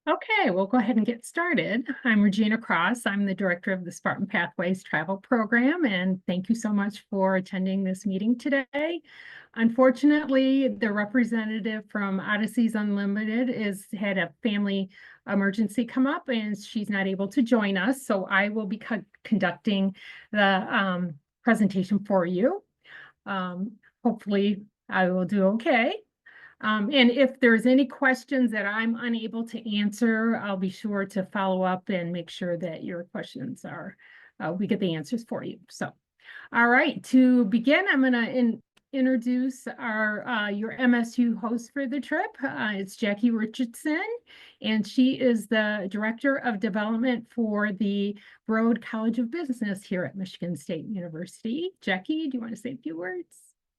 Okay, we'll go ahead and get started. I'm Regina Cross. I'm the director of the Spartan Pathways Travel Program, and thank you so much for attending this meeting today. Unfortunately, the representative from Odysseys Unlimited had a family emergency come up, and she's not able to join us, so I will be conducting the presentation for you. Hopefully, I will do okay. And if there's any questions that I'm unable to answer, I'll be sure to follow up and make sure that your questions are, we get the answers for you. So, all right, to begin, I'm going to introduce your MSU host for the trip. It's Jackie Richardson, and she is the Director of Development for the Broad College of Business here at Michigan State University. Jackie, do you want to say a few words?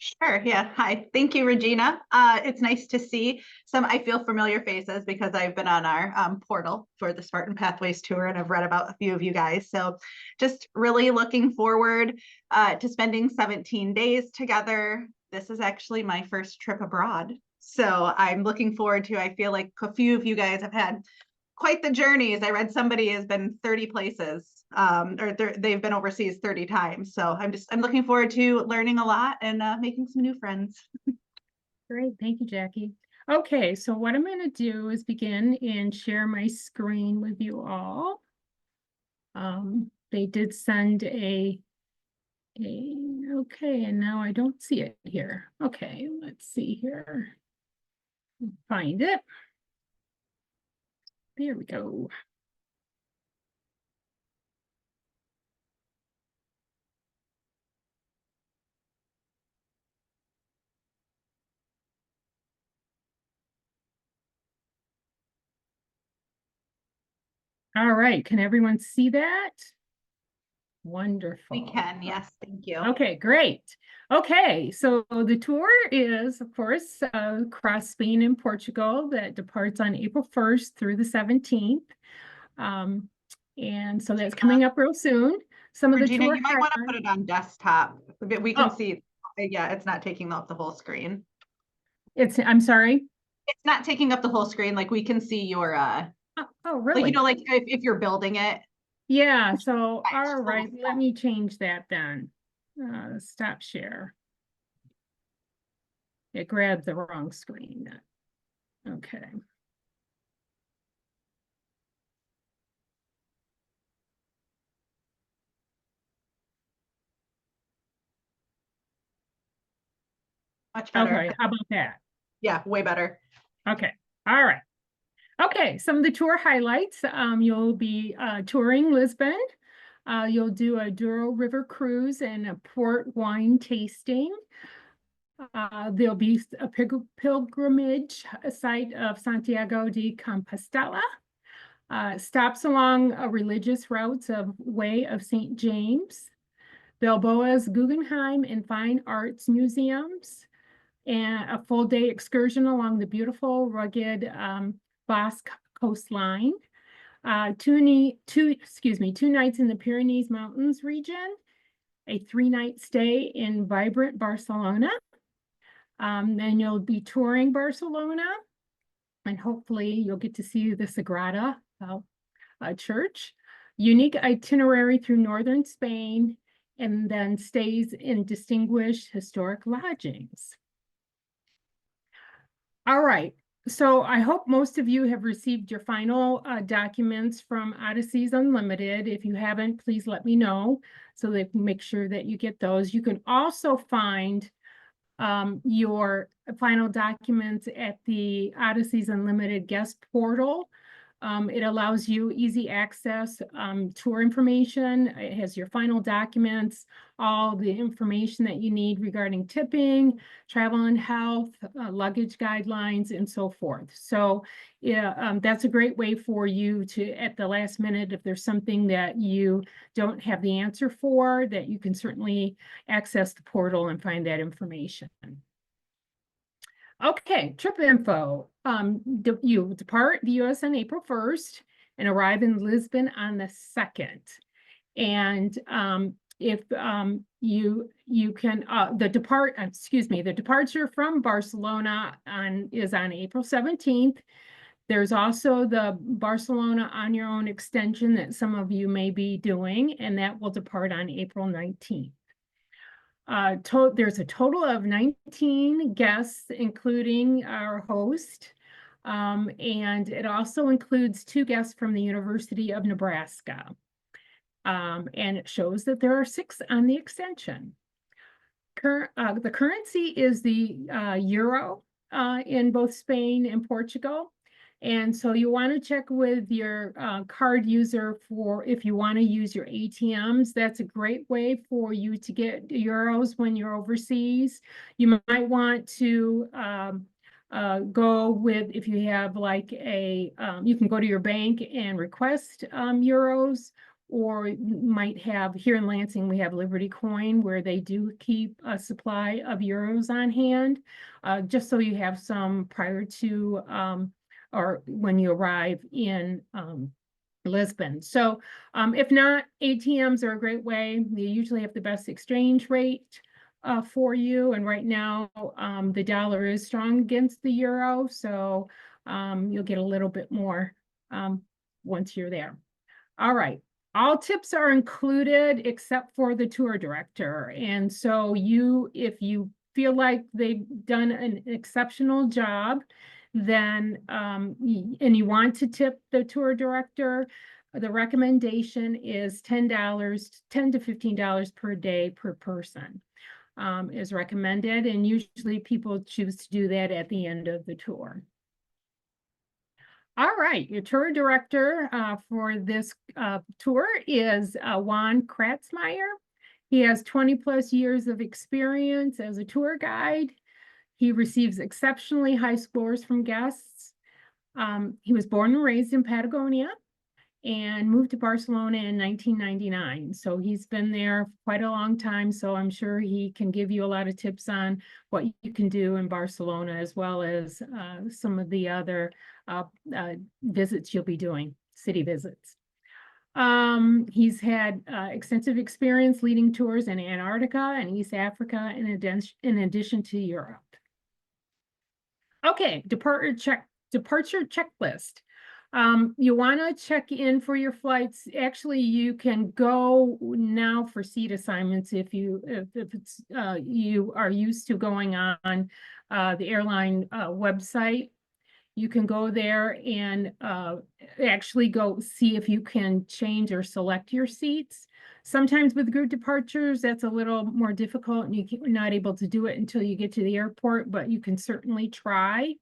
Sure. Yeah. Hi. Thank you, Regina. It's nice to see some, I feel, familiar faces because I've been on our portal for the Spartan Pathways Tour and I've read about a few of you guys. So just really looking forward to spending 17 days together. This is actually my first trip abroad. So I'm looking forward to, I feel like a few of you guys have had quite the journeys. I read somebody has been 30 places, or they've been overseas 30 times. So I'm looking forward to learning a lot and making some new friends. Great, thank you, Jackie. Okay, so what I'm going to do is begin and share my screen with you all. They did send okay, and now I don't see it here. Okay, let's see here. Find it. There we go. All right, can everyone see that? Wonderful. We can, yes, thank you. Okay, great. Okay, so the tour is, of course, across Spain and Portugal that departs on April 1st through the 17th. And so that's coming up real soon. Some of the Regina, tour you might want to put it on desktop. We can see, yeah, it's not taking up the whole screen. I'm sorry? It's not taking up the whole screen. Like we can see your, oh, really? Like, you know, like if you're building it. Yeah, so, all right, let me change that then. Stop share. It grabbed the wrong screen. Okay. Much better. Okay, how about that? Yeah, way better. Okay, all right. Okay, some of the tour highlights. You'll be touring Lisbon. You'll do a Douro River cruise and a port wine tasting. There'll be a pilgrimage site of Santiago de Compostela. Stops along religious routes of Way of St. James, Bilboa's Guggenheim and Fine Arts Museums, and a full day excursion along the beautiful, rugged Basque coastline. 2 nights in the Pyrenees Mountains region, a 3-night stay in vibrant Barcelona. Then you'll be touring Barcelona, and hopefully you'll get to see the Sagrada church. Unique itinerary through northern Spain, and then stays in distinguished historic lodgings. All right, so I hope most of you have received your final documents from Odysseys Unlimited. If you haven't, please let me know so they can make sure that you get those. You can also find your final documents at the Odysseys Unlimited guest portal. It allows you easy access, tour information. It has your final documents, all the information that you need regarding tipping, travel and health, luggage guidelines, and so forth. So yeah, that's a great way for you to, at the last minute, if there's something that you don't have the answer for, that you can certainly access the portal and find that information. Okay, trip info. You depart the U.S. on April 1st and arrive in Lisbon on the 2nd. And if you can, the departure from Barcelona is on April 17th. There's also the Barcelona on Your Own extension that some of you may be doing, and that will depart on April 19th. There's a total of 19 guests, including our host. And it also includes 2 guests from the University of Nebraska. And it shows that there are 6 on the extension. The currency is the euro in both Spain and Portugal. And so you want to check with your card user for if you want to use your ATMs. That's a great way for you to get euros when you're overseas. You might want to go with, if you have like you can go to your bank and request euros, or you might have, here in Lansing, we have Liberty Coin where they do keep a supply of euros on hand, just so you have some prior to or when you arrive in Lisbon. So if not, ATMs are a great way. They usually have the best exchange rate for you. And right now, the dollar is strong against the euro. So you'll get a little bit more once you're there. All right. All tips are included except for the tour director. And so if you feel like they've done an exceptional job, then and you want to tip the tour director, the recommendation is $10 to $15 per day per person is recommended, and usually people choose to do that at the end of the tour. All right, your tour director for this tour is Juan Kratzmeyer. He has 20+ years of experience as a tour guide. He receives exceptionally high scores from guests. He was born and raised in Patagonia and moved to Barcelona in 1999. So he's been there quite a long time. So I'm sure he can give you a lot of tips on what you can do in Barcelona, as well as some of the other visits you'll be doing, city visits. He's had extensive experience leading tours in Antarctica and East Africa, in addition to Europe. Okay, departure checklist. You want to check in for your flights. Actually, you can go now for seat assignments if it's you are used to going on the airline website. You can go there and actually go see if you can change or select your seats. Sometimes with group departures, that's a little more difficult, and you're not able to do it until you get to the airport, but you can certainly try.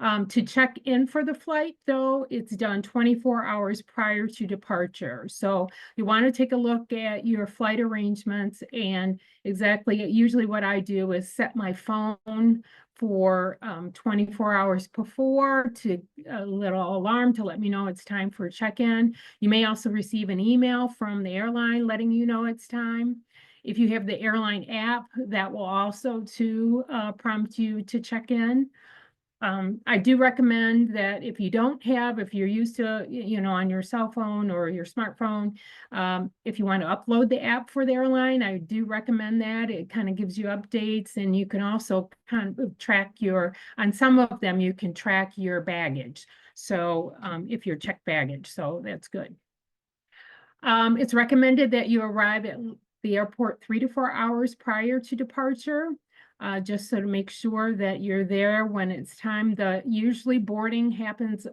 To check in for the flight, though, it's done 24 hours prior to departure. So you want to take a look at your flight arrangements, and usually what I do is set my phone for 24 hours before, to a little alarm to let me know it's time for a check-in. You may also receive an email from the airline letting you know it's time. If you have the airline app, that will also prompt you to check in. I do recommend that if you're used to, on your cell phone or your smartphone, if you want to upload the app for the airline, I do recommend that. It kind of gives you updates, and you can also kind of track on some of them, you can track your baggage. So if you're checked baggage, so that's good. It's recommended that you arrive at the airport 3 to 4 hours prior to departure. Just so to make sure that you're there when it's time. Usually boarding happens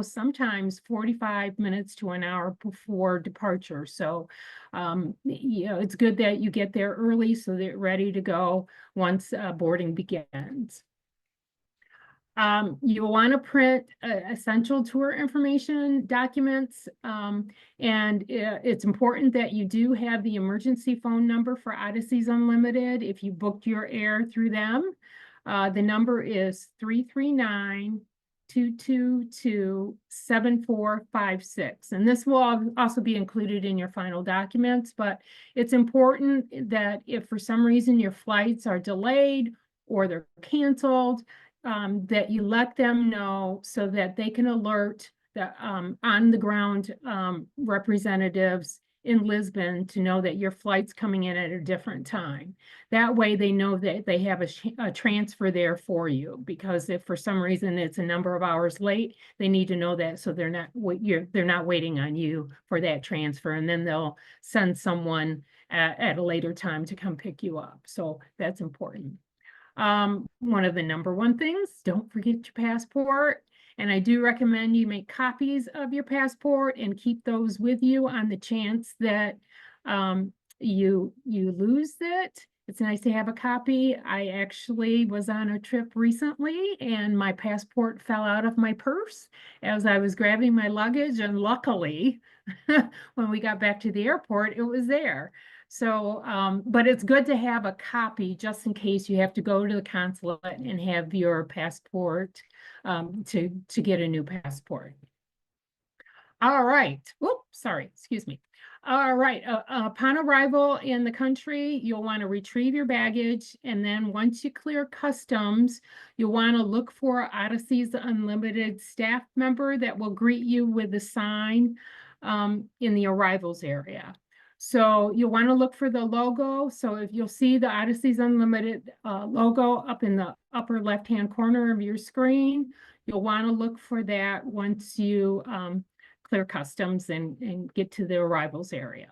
sometimes 45 minutes to an hour before departure. So, it's good that you get there early so that you're ready to go once boarding begins. You'll want to print essential tour information documents, and it's important that you do have the emergency phone number for Odysseys Unlimited if you booked your air through them. The number is 339-222-7456, and this will also be included in your final documents. But it's important that if for some reason your flights are delayed or they're canceled, that you let them know so that they can alert the on the ground representatives in Lisbon to know that your flight's coming in at a different time. That way they know that they have a transfer there for you, because if for some reason it's a number of hours late, they need to know that, so they're not waiting on you for that transfer, and then they'll send someone at a later time to come pick you up. So that's important. One of the number one things, don't forget your passport. And I do recommend you make copies of your passport and keep those with you on the chance that you lose it. It's nice to have a copy. I actually was on a trip recently and my passport fell out of my purse as I was grabbing my luggage, and luckily when we got back to the airport, it was there. So, but it's good to have a copy just in case you have to go to the consulate and have your passport to get a new passport. All right. Whoop, sorry, excuse me. All right. Upon arrival in the country, you'll want to retrieve your baggage. And then once you clear customs, you'll want to look for Odyssey's Unlimited staff member that will greet you with a sign in the arrivals area. So you'll want to look for the logo. So if you'll see the Odyssey's Unlimited logo up in the upper left-hand corner of your screen, you'll want to look for that once you clear customs and get to the arrivals area.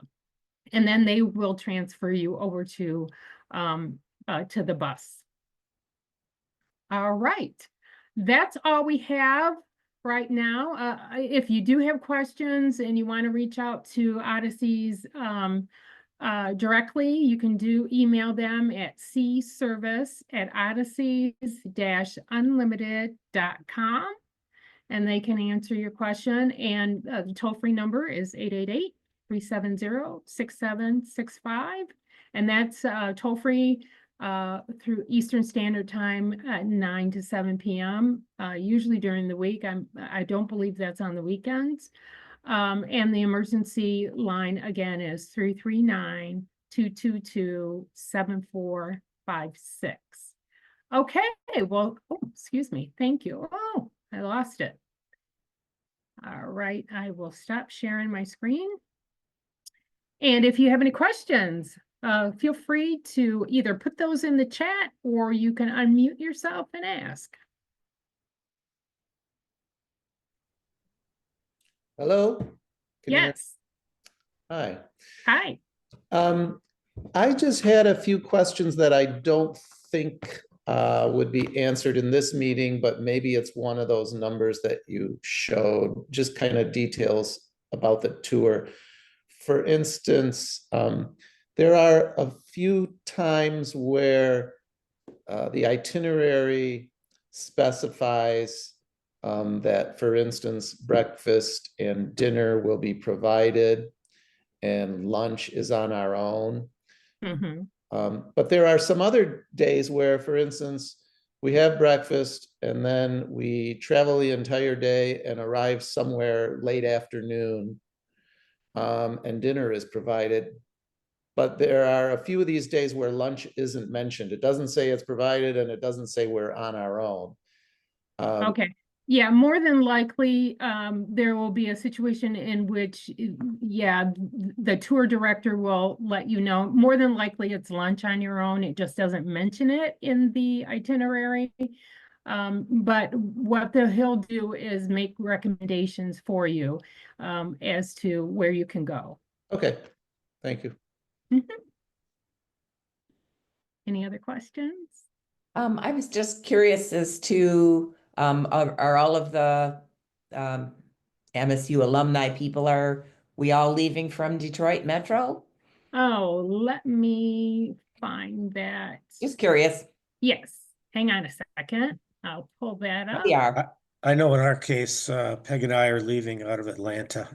And then they will transfer you over to the bus. All right, that's all we have right now. If you do have questions and you want to reach out to Odyssey's directly, you can email them at cservice@odysseys-unlimited.com, and they can answer your question. And the toll-free number is 888-370-6765. And that's toll-free through Eastern Standard Time at 9 to 7 p.m. Usually during the week. I don't believe that's on the weekends. And the emergency line again is 339-222-7456. Okay, well, oh, excuse me. Thank you. Oh, I lost it. All right, I will stop sharing my screen. And if you have any questions, feel free to either put those in the chat or you can unmute yourself and ask. Hello? Can you hear me? Yes. Hi. Hi. I just had a few questions that I don't think would be answered in this meeting, but maybe it's one of those numbers that you showed, just kind of details about the tour. For instance, there are a few times where the itinerary specifies that, for instance, breakfast and dinner will be provided and lunch is on our own. Mm-hmm. But there are some other days where, for instance, we have breakfast and then we travel the entire day and arrive somewhere late afternoon, and dinner is provided. But there are a few of these days where lunch isn't mentioned. It doesn't say it's provided and it doesn't say we're on our own. Okay. Yeah, more than likely, there will be a situation in which, yeah, the tour director will let you know. More than likely, it's lunch on your own. It just doesn't mention it in the itinerary. But what he'll do is make recommendations for you as to where you can go. Okay, thank you. Mm-hmm. Any other questions? I was just curious as to, are all of the MSU alumni people, are we all leaving from Detroit Metro? Oh, let me find that. Just curious. Yes, hang on a second. I'll pull that up. We are. I know in our case, Peg and I are leaving out of Atlanta.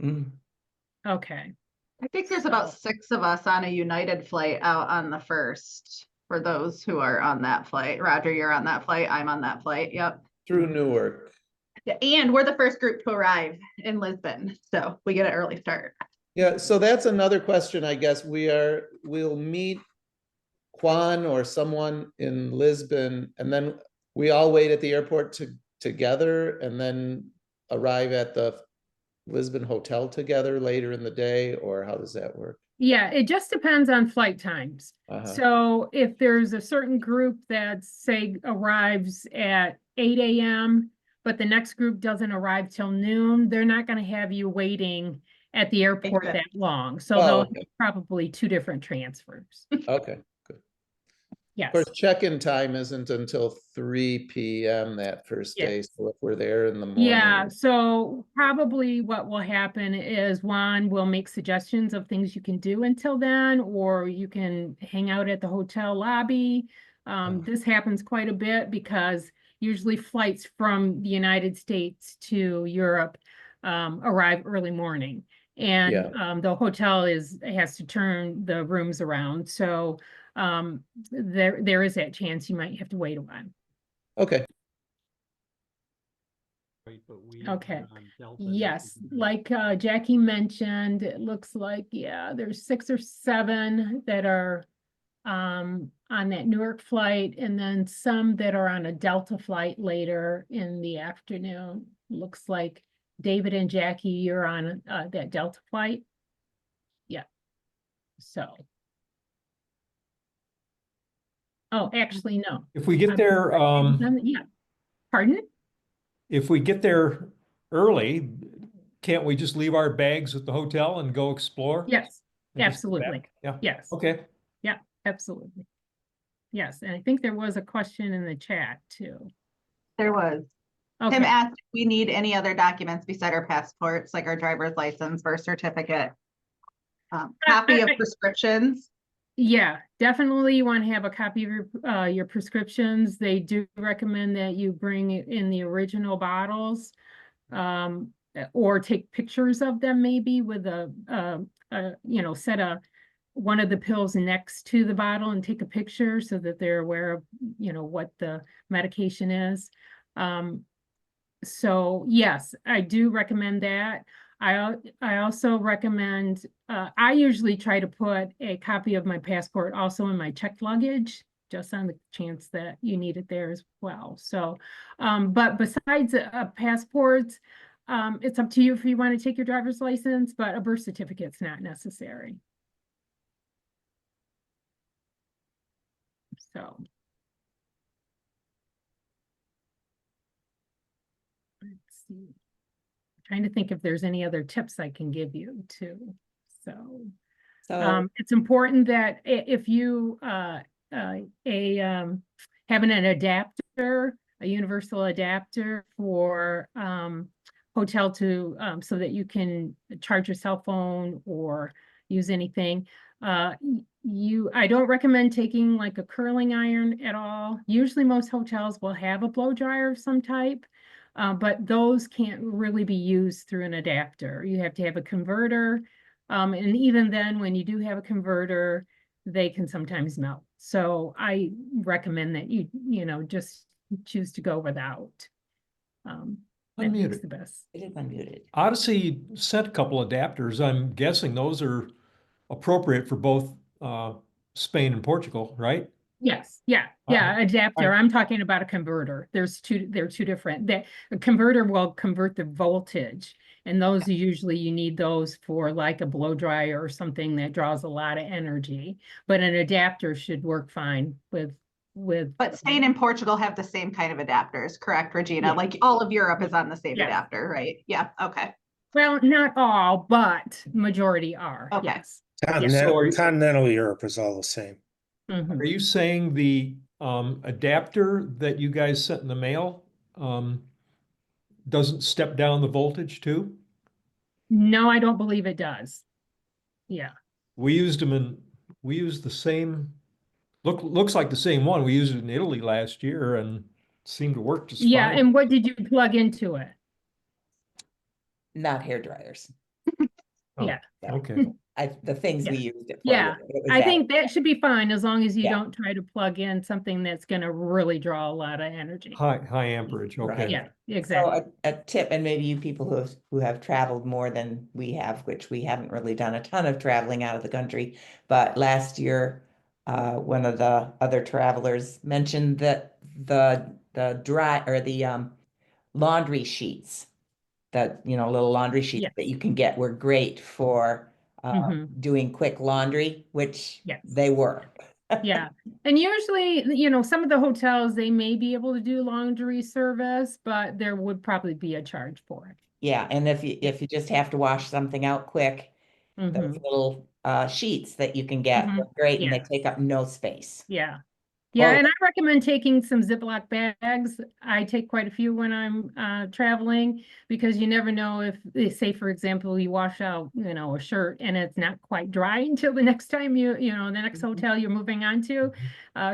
Mm. Okay. I think there's about 6 of us on a United flight out on the 1st, for those who are on that flight. Roger, you're on that flight. I'm on that flight. Yep. Through Newark. Yeah, and we're the first group to arrive in Lisbon, so we get an early start. Yeah, so that's another question, I guess. We'll meet Juan or someone in Lisbon, and then we all wait at the airport together and then arrive at the Lisbon hotel together later in the day, or how does that work? Yeah, it just depends on flight times. Uh-huh. So if there's a certain group that say arrives at 8 a.m., but the next group doesn't arrive till noon, they're not going to have you waiting at the airport sense. that long. So Oh, they'll okay. have probably two different transfers. Okay, good. Of Yes. course, check-in time isn't until 3 p.m. that first day, Yes. so if we're there in the morning. Yeah, so probably what will happen is Juan will make suggestions of things you can do until then, or you can hang out at the hotel lobby. This happens quite a bit because usually flights from the United States to Europe arrive early morning. And Yeah. the hotel has to turn the rooms around. So there is that chance you might have to wait a while. Okay, Okay. Yes, like Jackie mentioned, it looks like, yeah, there's 6 or 7 that are on that Newark flight, and then some that are on a Delta flight later in the afternoon. Looks like David and Jackie, you're on that Delta flight. Yeah. So. Oh, actually, no. If we get there, Yeah. Pardon? if we get there early, can't we just leave our bags at the hotel and go explore? Yes, And just go back? absolutely. Yeah, Yes. okay. Yeah, absolutely. Yes, and I think there was a question in the chat too. There was. Tim Okay, asked if we need any other documents beside our passports, like our driver's license, birth certificate, copy of prescriptions. yeah, definitely you want to have a copy of your prescriptions. They do recommend that you bring it in the original bottles, or take pictures of them maybe with set one of the pills next to the bottle and take a picture so that they're aware of, what the medication is. So yes, I do recommend that. I also recommend, I usually try to put a copy of my passport also in my checked luggage, just on the chance that you need it there as well. So, but besides passports, it's up to you if you want to take your driver's license, but a birth certificate's not necessary. So. Let's see. Trying to think if there's any other tips I can give you too. So it's important that if you having an adapter, a universal adapter for hotel to so that you can charge your cell phone or use anything. I don't recommend taking like a curling iron at all. Usually most hotels will have a blow dryer of some type. But those can't really be used through an adapter. You have to have a converter. And even then, when you do have a converter, they can sometimes melt. So I recommend that you just choose to go without. That makes the best. It is unmuted. Odyssey sent a couple adapters. I'm guessing those are appropriate for both Spain and Portugal, right? Yes, yeah, adapter. I'm talking about a converter. They're two different. The converter will convert the voltage, and those usually you need those for like a blow dryer or something that draws a lot of energy. But an adapter should work fine with. But Spain and Portugal have the same kind of adapters, correct, Regina? Yeah. Like all of Europe is on the same Yeah. adapter, right? Yeah, okay. Well, not all, but majority are. Okay. Yes. Continental Europe is all the same. Mhm. Are you saying the adapter that you guys sent in the mail doesn't step down the voltage too? No, I don't believe it does. Yeah. We used the same, looks like the same one. We used it in Italy last year and seemed to work just Yeah, fine. and what did you plug into it? Not hair dryers. Oh, Yeah. okay. The things we Yeah. used it for. Yeah, it was I that. think that should be fine as long as you Yeah. don't try to plug in something that's gonna really draw a lot of energy. High amperage, okay. Right. Yeah, So exactly. a tip, and maybe you people who have traveled more than we have, which we haven't really done a ton of traveling out of the country, but last year, one of the other travelers mentioned that the dry or the laundry sheets little laundry sheets Yes. that you can get were great for Mhm. doing quick laundry, which Yes. they were. Yeah, and usually, some of the hotels, they may be able to do laundry service, but there would probably be a charge for it. Yeah, and if you just have to wash something out quick, those Mhm. little sheets that you can get are Mhm. great, and they Yeah. take up no space. Yeah. Yeah, Or and I recommend taking some Ziploc bags. I take quite a few when I'm traveling because you never know if, say, for example, you wash out, a shirt and it's not quite dry until the next time the next Mhm. hotel you're moving on to.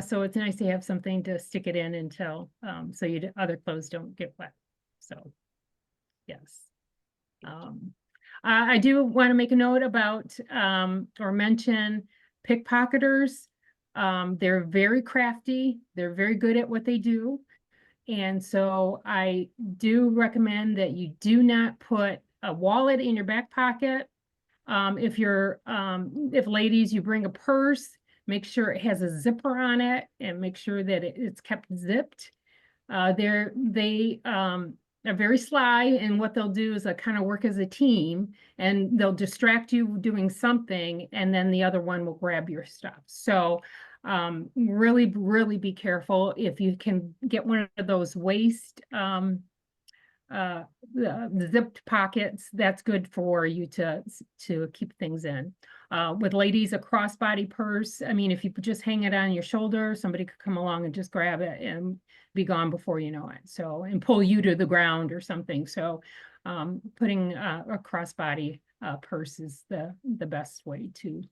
So it's nice to have something to stick it in until, so other clothes don't get wet. So, yes. I do want to make a note about, or mention pickpocketers. They're very crafty. They're very good at what they do. And so I do recommend that you do not put a wallet in your back pocket. If ladies, you bring a purse, make sure it has a zipper on it and make sure that it's kept zipped. They are very sly, and what they'll do is kind of work as a team, and they'll distract you doing something, and then the other one will grab your stuff. So really, really be careful. If you can get one of those waist the zipped pockets, that's good for you to keep things in. With ladies, a crossbody purse, I mean, if you just hang it on your shoulder, somebody could come along and just grab it and be gone before you know it. So, and pull you to the ground or something. So, putting a crossbody purse is the best way to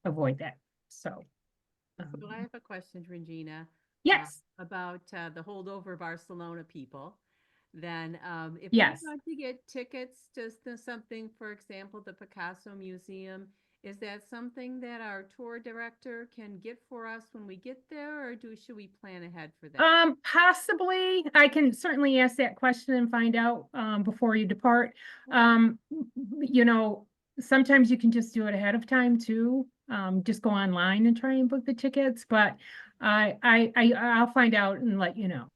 avoid that. So, So I have a question, Regina. yes, About the holdover Barcelona people. Then, if yes. we want to get tickets to something, for example, the Picasso Museum, is that something that our tour director can get for us when we get there, or should we plan ahead for that? Possibly. I can certainly ask that question and find out before you depart. You know, sometimes you can just do it ahead of time too. Just go online and try and book the tickets, but I'll find out and let you know.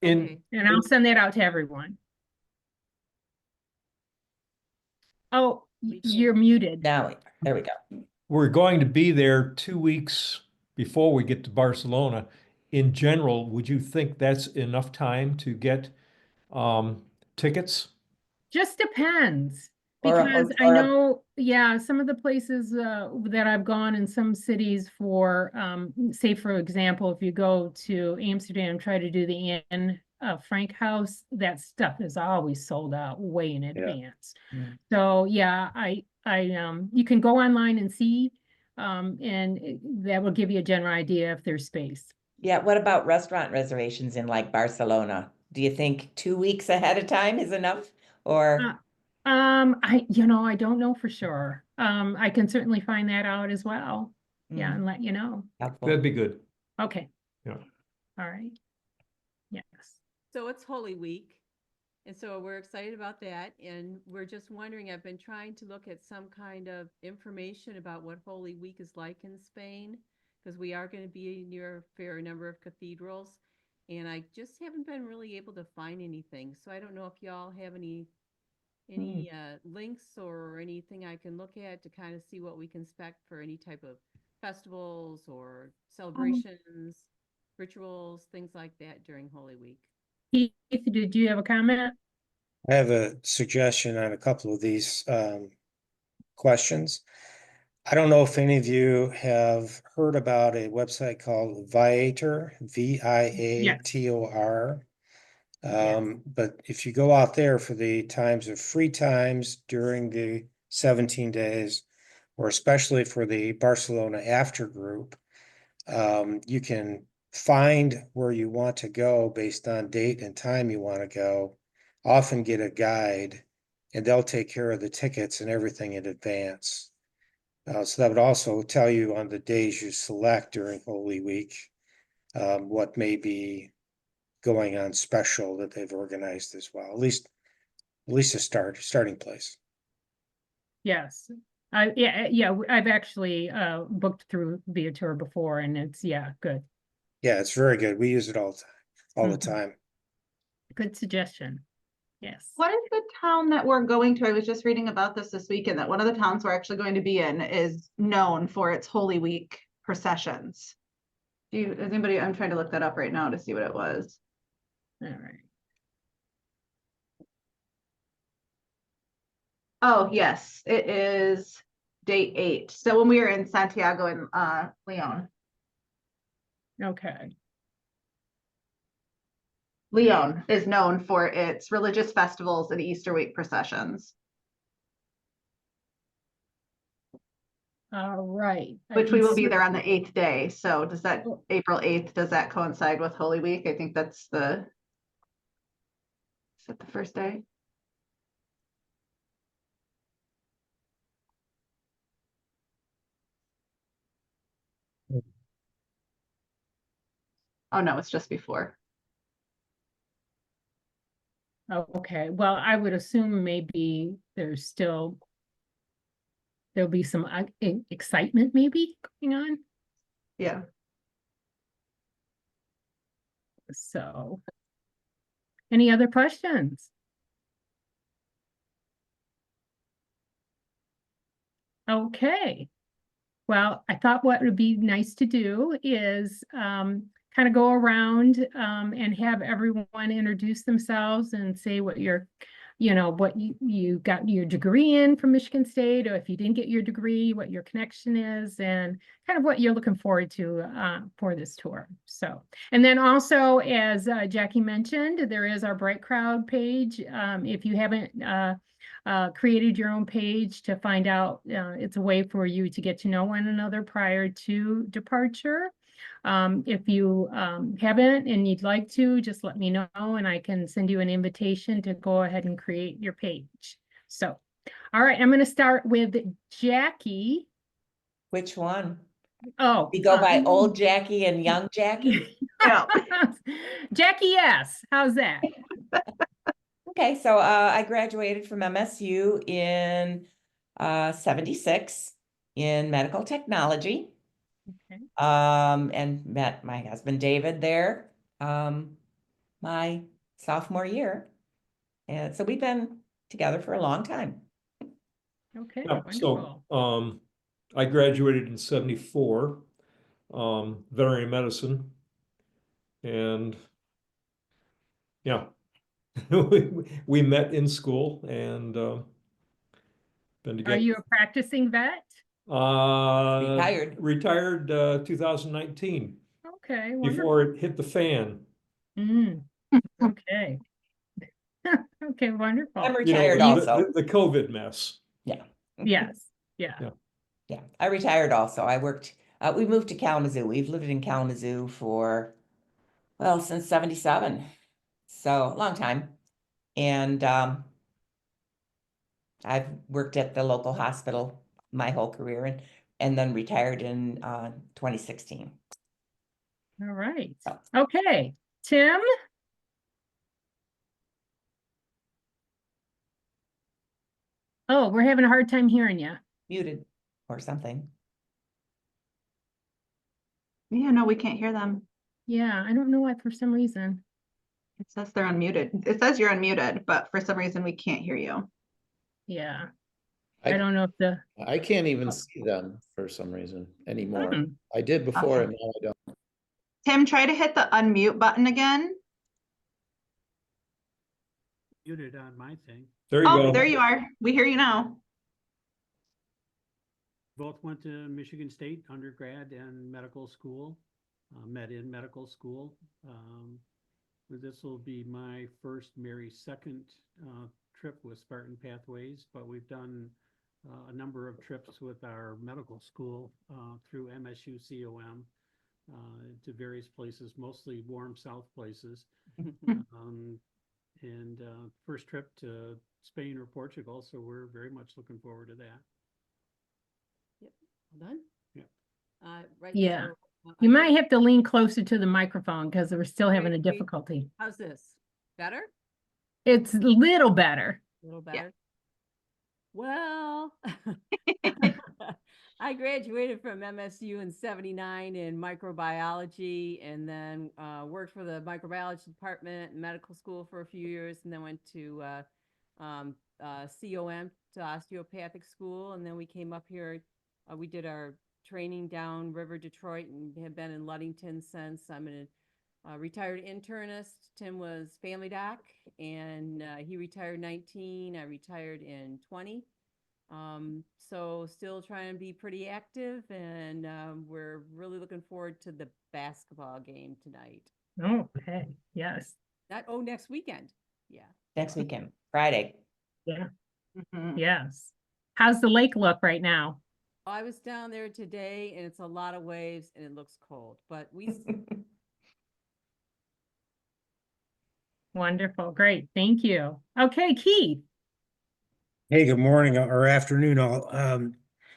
Okay. And I'll send that out to everyone. Oh, you're muted. Now, there we go. We're going to be there 2 weeks before we get to Barcelona. In general, would you think that's enough time to get tickets? Just depends. Or a Because I know, yeah, some of the places that I've gone in some cities for, say, for example, if you go to Amsterdam, try to do the Anne Frank House, that stuff is always sold out way in advance. Mm. So yeah, you can go online and see, that will give you a general idea if there's space. Yeah, what about restaurant reservations in like Barcelona? Do you think 2 weeks ahead of time is enough? Or I don't know for sure. I can certainly find that out as well. Yeah, and let you know. helpful? That'd be good. Okay. Yeah. All right. Yes. So it's Holy Week. And so we're excited about that. And we're just wondering, I've been trying to look at some kind of information about what Holy Week is like in Spain, because we are going to be near a fair number of cathedrals. And I just haven't been really able to find anything. So I don't know if y'all have any links or anything I can look at to kind of see what we can expect for any type of festivals or celebrations, rituals, things like that during Holy Week. Keith, did you have a comment? I have a suggestion on a couple of these questions. I don't know if any of you have heard about a website called Viator, Viator. But if you go out there for the times of free times during the 17 days, or especially for the Barcelona after group, you can find where you want to go based on date and time you want to go, often get a guide, and they'll take care of the tickets and everything in advance. So that would also tell you on the days you select during Holy Week, what may be going on special that they've organized as well. At least a starting place. Yes. I've actually booked through Viator before, and it's good. Yeah, it's very good. We use it all the time. Mhm. Good suggestion. Yes. What is the town that we're going to? I was just reading about this weekend, that one of the towns we're actually going to be in is known for its Holy Week processions. Is anybody, I'm trying to look that up right now to see what it was. All right. Oh, yes, it is day 8. So when we were in Santiago and Leon. Okay. Leon is known for its religious festivals and Easter week processions, All right. I which we can will be see- there on the 8th day. So does that, Oh. April 8th, does that coincide with Holy Week? I think that's is that the first day? Oh, no, it's just before. Oh, okay. Well, I would assume maybe there'll be some excitement maybe going on. Yeah. So, any other questions? Okay. Well, I thought what would be nice to do is kind of go around and have everyone introduce themselves and say what what you got your degree in from Michigan State, or if you didn't get your degree, what your connection is, and kind of what you're looking forward to for this tour. So, and then also, as Jackie mentioned, there is our Bright Crowd page. If you haven't created your own page to find out, it's a way for you to get to know one another prior to departure. If you haven't and you'd like to, just let me know and I can send you an invitation to go ahead and create your page. So, all right, I'm going to start with Jackie. Which one? Oh, We go by old Jackie and young Jackie? Yeah. Jackie S. How's that? Okay, so I graduated from MSU in 76 in medical technology. Okay. And met my husband David there my sophomore year. And so we've been together for a long time. Okay, Yeah, wonderful. so I graduated in 74, veterinary medicine. And yeah, we met in school and been Are together. you a practicing vet? Retired. 2019, Okay, before wonderful. it hit the fan. Okay. Okay, wonderful. I'm You know, retired also. the COVID mess. Yeah. Yes, yeah. Yeah. Yeah, I retired also. I worked, we moved to Kalamazoo. We've lived in Kalamazoo for, well, since 77. So a long time. And I've worked at the local hospital my whole career and then retired in 2016. All right. So. Okay, Tim? Oh, we're having a hard time hearing you. Muted or something. Yeah, no, we can't hear them. Yeah, I don't know why for some reason. It says they're unmuted. It says you're unmuted, but for some reason we can't hear you. Yeah. I- I don't know if I can't even see them for some reason anymore. Hmm. I did before Okay. and now I don't. Tim, try to hit the unmute button again. Muted on my thing. There you Oh, go. there you are. We hear you now. Both went to Michigan State undergrad and medical school, met in medical school. This will be my first, Mary's second trip with Spartan Pathways, but we've done a number of trips with our medical school through MSU COM to various places, mostly warm South places. And first trip to Spain or Portugal, so we're very much looking forward to that. Yep, all done? Yeah. Right. Yeah. So, you might have to lean closer to the microphone because we're still having a Wait. difficulty. How's this? Better? It's a little better. A little Yeah. better? Well, I graduated from MSU in '79 in microbiology, and then worked for the microbiology department and medical school for a few years, and then went to COM, to osteopathic school, and then we came up here. We did our training down River Detroit and have been in Ludington since. I'm a retired internist. Tim was family doc, and he retired 19. I retired in 20. So still trying to be pretty active, and we're really looking forward to the basketball game tonight. Oh, okay. Yes. Next weekend. Yeah. Next weekend, Friday. Yeah. Mhm. Yes. How's the lake look right now? I was down there today, and it's a lot of waves, and it looks cold, but we. Wonderful. Great. Thank you. Okay, Keith. Hey, good morning or afternoon all.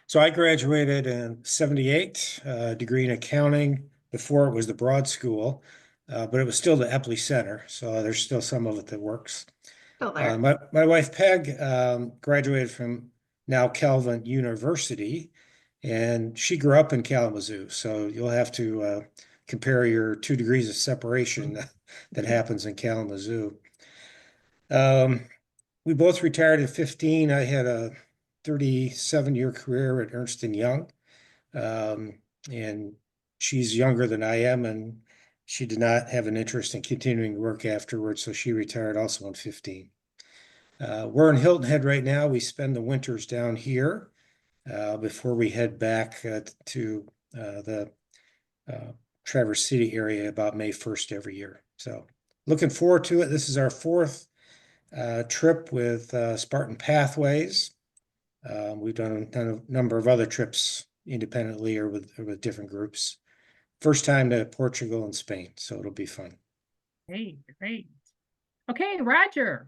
So I graduated in '78, degree in accounting. Before it was the Broad School, but it was still the Epley Center. So there's still some of it that works. Still there. My wife Peg graduated from now Calvin University, and she grew up in Kalamazoo. So you'll have to compare your 2 degrees of separation that happens in Kalamazoo. We both retired at 15. I had a 37-year career at Ernst & Young, and she's younger than I am, and she did not have an interest in continuing to work afterwards, so she retired also in 15. We're in Hilton Head right now. We spend the winters down here before we head back to the Traverse City area about May 1st every year. So looking forward to it. This is our 4th trip with Spartan Pathways. We've done a number of other trips independently or with different groups. First time to Portugal and Spain, so it'll be fun. Great, great. Okay, Roger.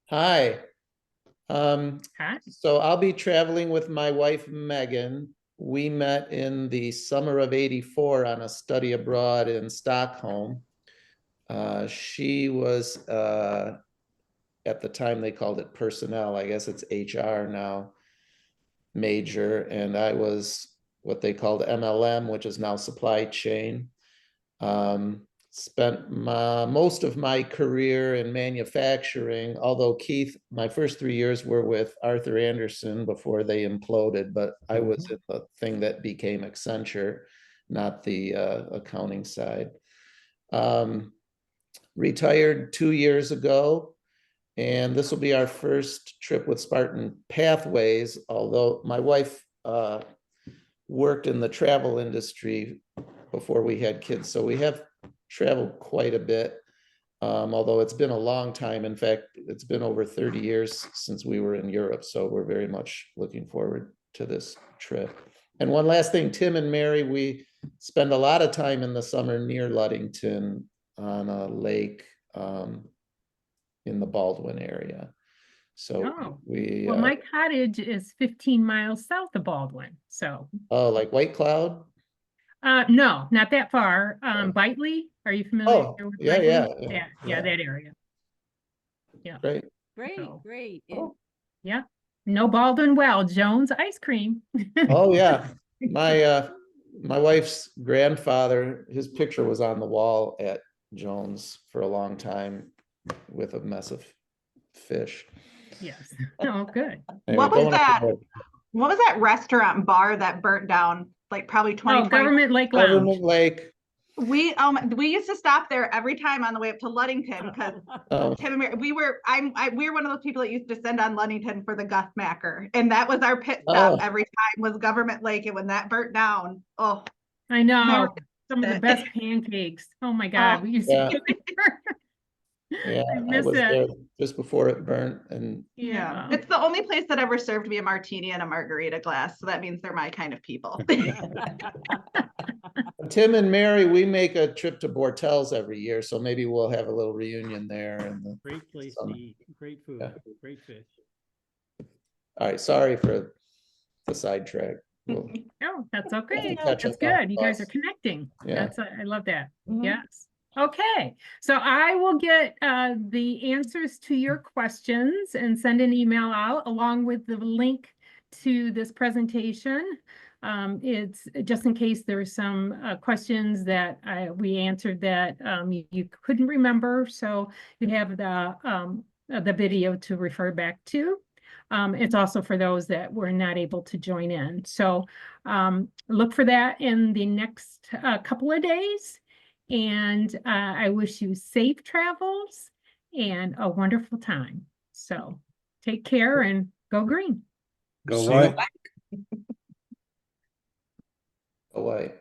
Hi. Hi. So I'll be traveling with my wife, Megan. We met in the summer of '84 on a study abroad in Stockholm. She was, at the time they called it personnel, I guess it's HR now, major, and I was what they called MLM, which is now supply chain. Spent most of my career in manufacturing, although Keith, my first 3 years were with Arthur Anderson before they imploded, but I was in the thing that became Accenture, not the accounting side. Retired 2 years ago, and this will be our first trip with Spartan Pathways, although my wife worked in the travel industry before we had kids, so we have traveled quite a bit, although it's been a long time. In fact, it's been over 30 years since we were in Europe, so we're very much looking forward to this trip. And one last thing, Tim and Mary, we spend a lot of time in the summer near Ludington on a lake in the Baldwin area. So well, my cottage is 15 miles south of Baldwin. So like White Cloud? No, not that far. Bitely, are you familiar with yeah, Bitely? Yeah, that area. Yeah. Great. Great. Yeah. No Baldwin well, Jones ice cream. Oh yeah. My wife's grandfather, his picture was on the wall at Jones for a long time with a mess of fish. Yes. Oh, good. Anyway, What was that restaurant and bar that burnt down like probably 20? Government Lake Lounge. Government Lake. We used to stop there every time on the way up to Ludington because Tim and Mary, we were one of those people that used to send on Ludington for the Gus Macker, and that was our pit stop every time was Government Lake. And when that burnt down, I know some of the best pancakes. Oh my God, we used to get Yeah, I was there just before it burnt, and yeah, it's the only place that ever served me a martini and a margarita glass, so that means they're my kind of people. Tim and Mary, we make a trip to Bortel's every year, so maybe we'll have a little reunion there. And great place to eat, great food, great fish. All right, sorry for the sidetrack. No, that's okay. Catch That's up on good. You guys are connecting. Yeah. I love that. Yes. Okay, so I will get the answers to your questions and send an email out along with the link to this presentation. It's just in case there were some questions that we answered that you couldn't remember. So you have the video to refer back to. It's also for those that were not able to join in. So look for that in the next couple of days. And I wish you safe travels and a wonderful time. So take care and go green. Go See white. Oh, wait.